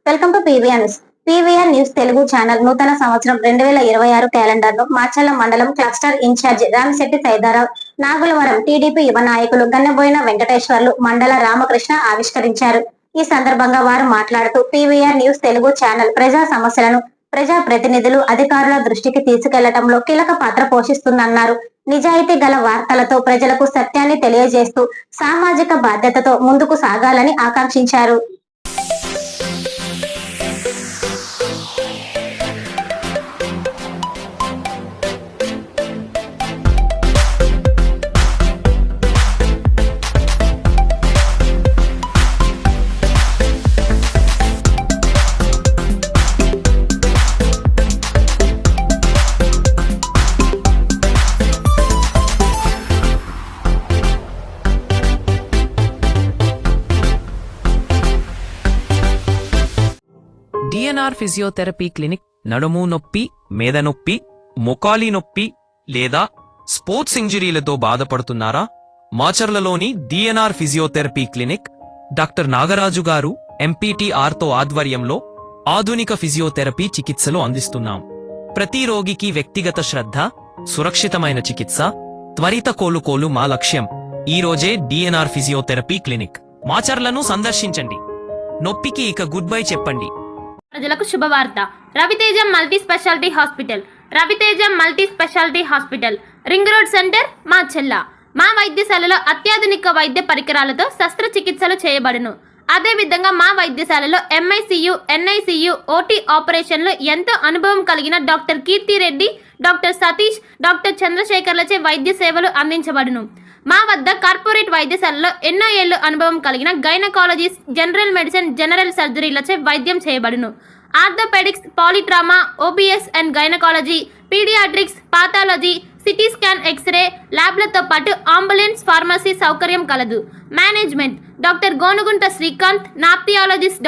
Welcome to PVR news. PVR news Telugu channel నూతన సంవత్సరం 2026 calendar ను మాచర్ల మండలం cluster in charge Ramisetti Saidarao, Nagulavaram TDP యువ నాయకులు గన్నెబోయిన వెంకటేశ్వర్లు, మండల రామకృష్ణ ఆవిష్కరించారు. ఈ సందర్భంగా వారు మాట్లాడుతూ పీవీఆర్ న్యూస్ తెలుగు ఛానల్ ప్రజా సమస్యలను ప్రజా ప్రతినిధులు, అధికారుల దృష్టికి తీసుకెళ్లడంలో కీలక పాత్ర పోషిస్తుందన్నారు. నిజాయితీ గల వార్తలతో ప్రజలకు సత్యాన్ని తెలియజేస్తూ సామాజిక బాధ్యతతో ముందుకు సాగాలని ఆకాంక్షించారు. డిఎన్ఆర్ ఫిజియోథెరపీ క్లినిక్ నడుము నొప్పి, మేద నొప్పి, మొకాలి నొప్పి లేదా స్పోర్ట్స్ ఇంజరీలతో బాధపడుతున్నారా? మాచర్లలోని DNR physiotherapy clinic doctor Nagaraju garu ఎంపీటీఆర్తో ఆధ్వర్యంలో ఆధునిక ఫిజియోథెరపీ చికిత్సలు అందిస్తున్నాం. ప్రతి రోగికి వ్యక్తిగత శ్రద్ధ, సురక్షితమైన చికిత్స, త్వరిత కోలుకోలు మా లక్ష్యం. ఈ రోజే డిఎన్ఆర్ ఫిజియోథెరపీ క్లినిక్ మాచర్లను సందర్శించండి. నొప్పికి ఇక గుడ్ బై చెప్పండి. ప్రజలకు శుభవార్త. Ravitejam multi speciality hospital. Ravitejam multi speciality hospital, ring road centre, Macherla. మా వైద్యశాలలో అత్యాధునిక వైద్య పరికరాలతో శస్త్రచికిత్సలు చేయబడును. అదేవిధంగా మా వైద్యశాలలో ఎంఐసియు, ఎన్ఐసియు, ఓటీ ఆపరేషన్లు ఎంతో అనుభవం కలిగిన doctor Keerthi Reddy, doctor Satish, doctor చంద్రశేఖర్లచే వైద్య సేవలు అందించబడును. మా వద్ద కార్పొరేట్ వైద్యశాలలో ఎన్నో ఏళ్లు అనుభవం కలిగిన గైనకాలజిస్ట్, జనరల్ మెడిసిన్, జనరల్ సర్జరీలచే వైద్యం చేయబడును. Orthopaedics, polytrauma, OBS and gynaecology, paediatrics, pathology, CT scan, X ray ల్యాబ్లతో పాటు అంబులెన్స్, ఫార్మసీ సౌకర్యం కలదు. Management doctor Gonuguntla Srikanth, nephrologist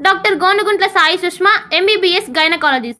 doctor Gonuguntla Sai Sushma, MBBS gynaecologist.